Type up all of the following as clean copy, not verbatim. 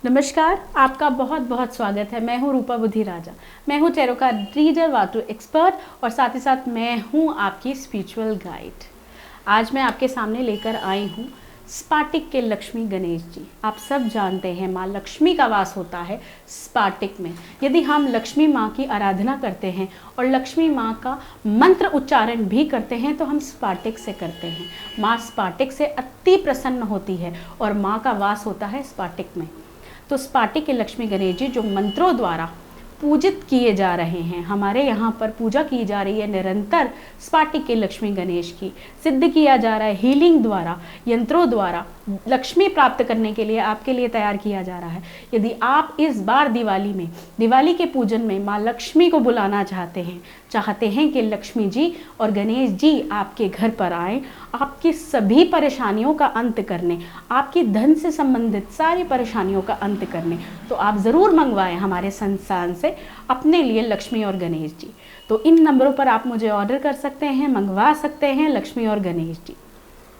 नमस्कार, आपका बहुत बहुत स्वागत है। मैं हूँ रूपा बुद्धि राजा। मैं हूँ टैरो का रीडर, वास्तु एक्सपर्ट और साथ ही साथ मैं हूँ आपकी स्पिरिचुअल गाइड। आज मैं आपके सामने लेकर आई हूँ स्पाटिक के लक्ष्मी गणेश जी। आप सब जानते हैं माँ लक्ष्मी का वास होता है स्पाटिक में। यदि हम लक्ष्मी माँ की आराधना करते हैं और लक्ष्मी माँ का मंत्र उच्चारण भी करते हैं तो हम स्पाटिक से करते हैं। माँ स्पाटिक से अति प्रसन्न होती है और माँ का वास होता है स्पाटिक में। तो स्पाटिक के लक्ष्मी गणेश जी जो मंत्रों द्वारा पूजित किए जा रहे हैं, हमारे यहाँ पर पूजा की जा रही है निरंतर स्पाटिक के लक्ष्मी गणेश की। सिद्ध किया जा रहा है हीलिंग द्वारा, यंत्रों द्वारा लक्ष्मी प्राप्त करने के लिए आपके लिए तैयार किया जा रहा है। यदि आप इस बार दिवाली के पूजन में माँ लक्ष्मी को बुलाना चाहते हैं कि लक्ष्मी जी और गणेश जी आपके घर पर आए, आपकी सभी परेशानियों का अंत करने, आपकी धन से संबंधित सारी परेशानियों का अंत करने, तो आप ज़रूर मंगवाएं हमारे संस्थान से अपने लिए लक्ष्मी और गणेश जी। तो इन नंबरों पर आप मुझे ऑर्डर कर सकते हैं, मंगवा सकते हैं लक्ष्मी और गणेश जी।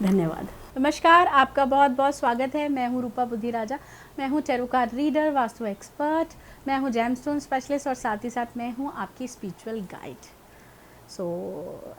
धन्यवाद। नमस्कार, आपका बहुत बहुत स्वागत है। मैं हूँ रूपा बुद्धि राजा। मैं हूँ tarot card reader, vastu expert, मैं हूँ जेमस्टोन स्पेशलिस्ट और साथ ही साथ मैं हूँ आपकी स्पिरिचुअल गाइड।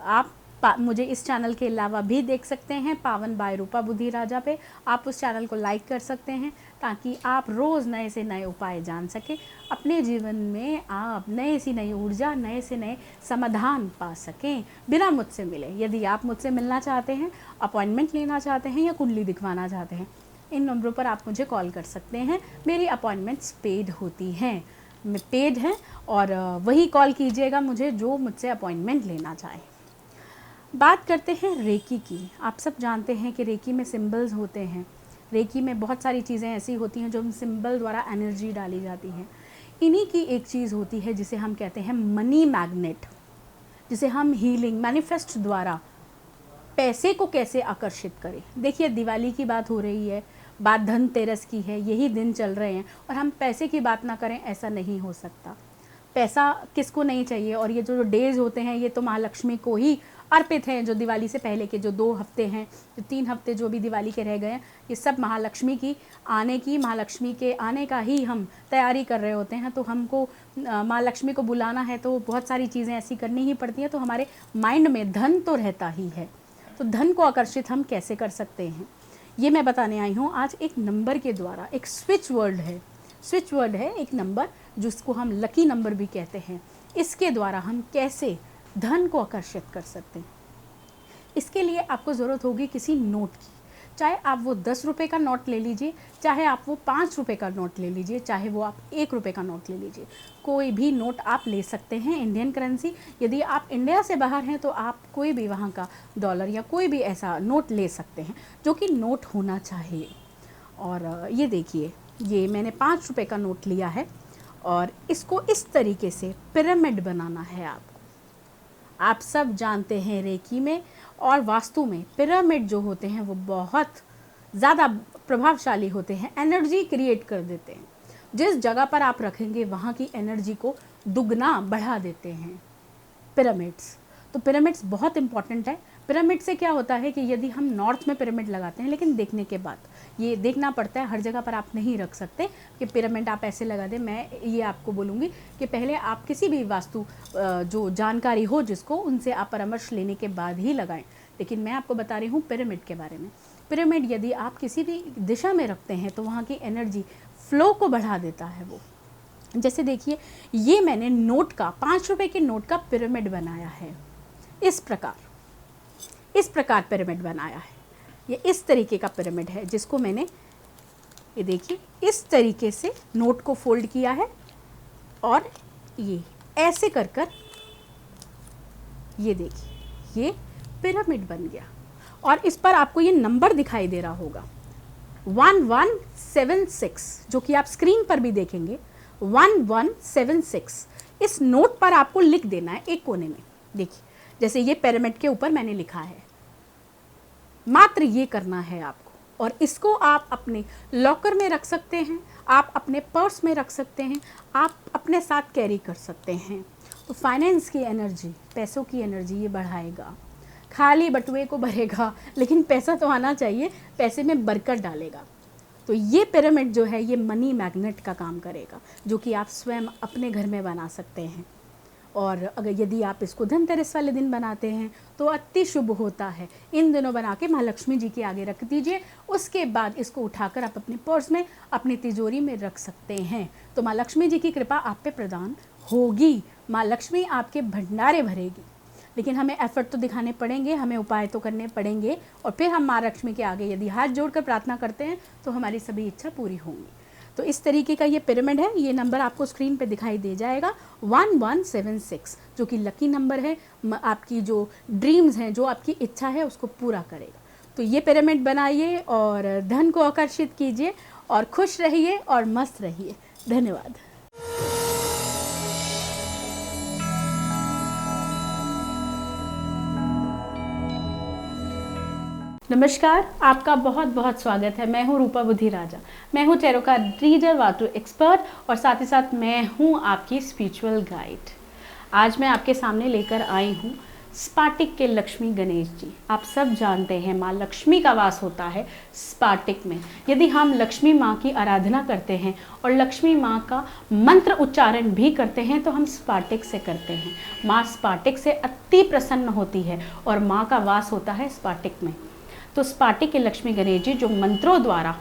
आप मुझे इस चैनल के अलावा भी देख सकते हैं पावन बाय रूपा बुद्धि राजा पे। आप उस चैनल को लाइक कर सकते हैं ताकि आप रोज़ नए से नए उपाय जान सकें। अपने जीवन में आप नए से नई ऊर्जा, नए से नए समाधान पा सकें बिना मुझसे मिले। यदि आप मुझसे मिलना चाहते हैं, अपॉइंटमेंट लेना चाहते हैं या कुंडली दिखवाना चाहते हैं, इन नंबरों पर आप मुझे कॉल कर सकते हैं। मेरी अपॉइंटमेंट्स पेड होती हैं, पेड हैं, और वही कॉल कीजिएगा मुझे जो मुझसे अपॉइंटमेंट लेना चाहे। बात करते हैं रेकी की। आप सब जानते हैं कि रेकी में सिंबल्स होते हैं। रेकी में बहुत सारी चीज़ें ऐसी होती हैं जो हम सिंबल द्वारा एनर्जी डाली जाती हैं। इन्हीं की एक चीज़ होती है जिसे हम कहते हैं मनी मैग्नेट, जिसे हम हीलिंग मैनिफेस्ट द्वारा पैसे को कैसे आकर्षित करें। देखिए, दिवाली की बात हो रही है, बात धनतेरस की है, यही दिन चल रहे हैं और हम पैसे की बात ना करें, ऐसा नहीं हो सकता। पैसा किसको नहीं चाहिए, और ये जो डेज होते हैं ये तो महालक्ष्मी को ही अर्पित हैं। जो दिवाली से पहले के जो 2 हफ्ते हैं, जो 3 हफ्ते जो भी दिवाली के रह गए हैं, ये सब महालक्ष्मी के आने का ही हम तैयारी कर रहे होते हैं। तो हमको माँ लक्ष्मी को बुलाना है तो बहुत सारी चीज़ें ऐसी करनी ही पड़ती हैं। तो हमारे माइंड में धन तो रहता ही है, तो धन को आकर्षित हम कैसे कर सकते हैं, ये मैं बताने आई हूँ आज एक नंबर के द्वारा। एक स्विच वर्ड है एक नंबर, जिसको हम लकी नंबर भी कहते हैं। इसके द्वारा हम कैसे धन को आकर्षित कर सकते हैं। इसके लिए आपको ज़रूरत होगी किसी नोट की। चाहे आप वो 10 रुपये का नोट ले लीजिए, चाहे आप वो 5 रुपये का नोट ले लीजिए, चाहे वो आप 1 रुपये का नोट ले लीजिए। कोई भी नोट आप ले सकते हैं, इंडियन करेंसी। यदि आप इंडिया से बाहर हैं तो आप कोई भी वहाँ का डॉलर या कोई भी ऐसा नोट ले सकते हैं जो कि नोट होना चाहिए। और ये देखिए, ये मैंने 5 रुपये का नोट लिया है और इसको इस तरीके से पिरामिड बनाना है आपको। आप सब जानते हैं रेकी में और वास्तु में पिरामिड जो होते हैं वो बहुत ज़्यादा प्रभावशाली होते हैं, एनर्जी क्रिएट कर देते हैं। जिस जगह पर आप रखेंगे वहाँ की एनर्जी को दुगना बढ़ा देते हैं पिरामिड्स। तो पिरामिड्स बहुत इंपॉर्टेंट है। पिरामिड से क्या होता है कि यदि हम नॉर्थ में पिरामिड लगाते हैं, लेकिन देखने के बाद ये देखना पड़ता है, हर जगह पर आप नहीं रख सकते कि पिरामिड आप ऐसे लगा दें। मैं ये आपको बोलूँगी कि पहले आप किसी भी वास्तु जो जानकारी हो जिसको, उनसे आप परामर्श लेने के बाद ही लगाएं। लेकिन मैं आपको बता रही हूँ पिरामिड के बारे में। पिरामिड यदि आप किसी भी दिशा में रखते हैं तो वहाँ की एनर्जी फ्लो को बढ़ा देता है वो। जैसे देखिए, ये मैंने नोट का 5 रुपये के नोट का पिरामिड बनाया है। इस प्रकार पिरामिड बनाया है। ये इस तरीके का पिरामिड है जिसको मैंने, ये देखिए, इस तरीके से नोट को फोल्ड किया है और ये ऐसे कर ये देखिए, ये पिरामिड बन गया। और इस पर आपको ये नंबर दिखाई दे रहा होगा 1176, जो कि आप स्क्रीन पर भी देखेंगे 1176। इस नोट पर आपको लिख देना है एक कोने में। देखिए, जैसे ये पिरामिड के ऊपर मैंने लिखा है, मात्र ये करना है आपको। और इसको आप अपने लॉकर में रख सकते हैं, आप अपने पर्स में रख सकते हैं, आप अपने साथ कैरी कर सकते हैं। तो फाइनेंस की एनर्जी, पैसों की एनर्जी ये बढ़ाएगा। खाली बटुए को भरेगा, लेकिन पैसा तो आना चाहिए, पैसे में बरकत डालेगा। तो ये पिरामिड जो है ये मनी मैग्नेट का काम करेगा, जो कि आप स्वयं अपने घर में बना सकते हैं। और अगर यदि आप इसको धनतेरस वाले दिन बनाते हैं तो अति शुभ होता है। इन दिनों बना के माँ लक्ष्मी जी के आगे रख दीजिए। उसके बाद इसको उठाकर आप अपने पर्स में, अपनी तिजोरी में रख सकते हैं। तो माँ लक्ष्मी जी की कृपा आप पे प्रदान होगी। माँ लक्ष्मी आपके भंडारे भरेगी। लेकिन हमें एफर्ट तो दिखाने पड़ेंगे, हमें उपाय तो करने पड़ेंगे, और फिर हम माँ लक्ष्मी के आगे यदि हाथ जोड़कर प्रार्थना करते हैं तो हमारी सभी इच्छा पूरी होंगी। तो इस तरीके का ये पिरामिड है। ये नंबर आपको स्क्रीन पे दिखाई दे जाएगा 1176, जो कि लकी नंबर है। आपकी जो ड्रीम्स हैं, जो आपकी इच्छा है, उसको पूरा करेगा। तो ये पिरामिड बनाइए और धन को आकर्षित कीजिए और खुश रहिए और मस्त रहिए। धन्यवाद। नमस्कार, आपका बहुत बहुत स्वागत है। मैं हूँ रूपा बुद्धि राजा। मैं हूँ tarot card reader, vastu expert, और साथ ही साथ मैं हूँ आपकी स्पिरिचुअल गाइड। आज मैं आपके सामने लेकर आई हूँ स्पाटिक के लक्ष्मी गणेश जी। आप सब जानते हैं माँ लक्ष्मी का वास होता है स्पाटिक में। यदि हम लक्ष्मी माँ की आराधना करते हैं और लक्ष्मी माँ का मंत्र उच्चारण भी करते हैं तो हम स्पाटिक से करते हैं। माँ स्पाटिक से अति प्रसन्न होती है और माँ का वास होता है स्पाटिक में। तो स्पाटिक के लक्ष्मी गणेश जी जो मंत्रों द्वारा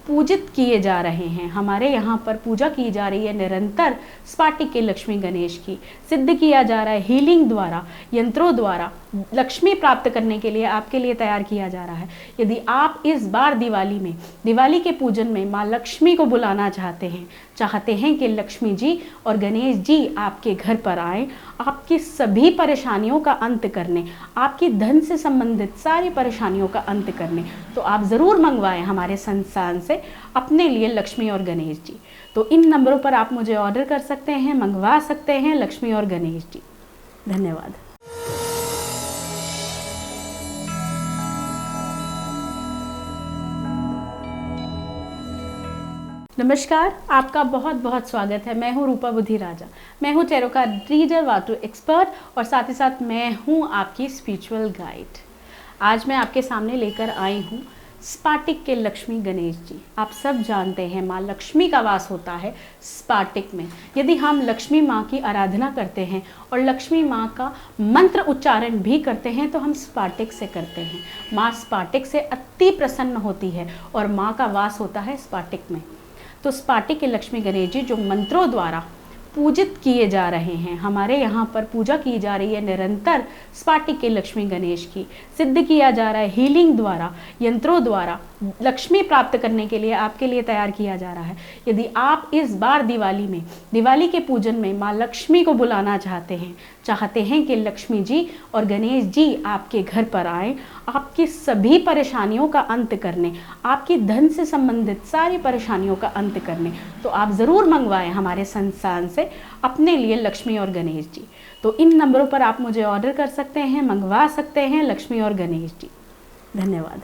पूजित किए जा रहे हैं, हमारे यहाँ पर पूजा की जा रही है निरंतर स्पाटिक के लक्ष्मी गणेश की। सिद्ध किया जा रहा है हीलिंग द्वारा, यंत्रों द्वारा लक्ष्मी प्राप्त करने के लिए आपके लिए तैयार किया जा रहा है। यदि आप इस बार दिवाली के पूजन में माँ लक्ष्मी को बुलाना चाहते हैं कि लक्ष्मी जी और गणेश जी आपके घर पर आए, आपकी सभी परेशानियों का अंत करने, आपकी धन से संबंधित सारी परेशानियों का अंत करने, तो आप ज़रूर मंगवाएं हमारे संस्थान से अपने लिए लक्ष्मी और गणेश जी। तो इन नंबरों पर आप मुझे ऑर्डर कर सकते हैं, मंगवा सकते हैं लक्ष्मी और गणेश जी। धन्यवाद। नमस्कार, आपका बहुत बहुत स्वागत है। मैं हूँ रूपा बुद्धि राजा। मैं हूँ tarot card reader, vastu expert, और साथ ही साथ मैं हूँ आपकी स्पिरिचुअल गाइड। आज मैं आपके सामने लेकर आई हूँ स्पाटिक के लक्ष्मी गणेश जी। आप सब जानते हैं माँ लक्ष्मी का वास होता है स्पाटिक में। यदि हम लक्ष्मी माँ की आराधना करते हैं और लक्ष्मी माँ का मंत्र उच्चारण भी करते हैं तो हम स्पाटिक से करते हैं। माँ स्पाटिक से अति प्रसन्न होती है और माँ का वास होता है स्पाटिक में। तो स्पाटिक के लक्ष्मी गणेश जी जो मंत्रों द्वारा पूजित किए जा रहे हैं, हमारे यहाँ पर पूजा की जा रही है निरंतर स्पाटिक के लक्ष्मी गणेश की। सिद्ध किया जा रहा है हीलिंग द्वारा, यंत्रों द्वारा लक्ष्मी प्राप्त करने के लिए आपके लिए तैयार किया जा रहा है। यदि आप इस बार दिवाली के पूजन में माँ लक्ष्मी को बुलाना चाहते हैं कि लक्ष्मी जी और गणेश जी आपके घर पर आए, आपकी सभी परेशानियों का अंत करने, आपकी धन से संबंधित सारी परेशानियों का अंत करने, तो आप ज़रूर मंगवाएं हमारे संस्थान से अपने लिए लक्ष्मी और गणेश जी। तो इन नंबरों पर आप मुझे ऑर्डर कर सकते हैं, मंगवा सकते हैं लक्ष्मी और गणेश जी। धन्यवाद।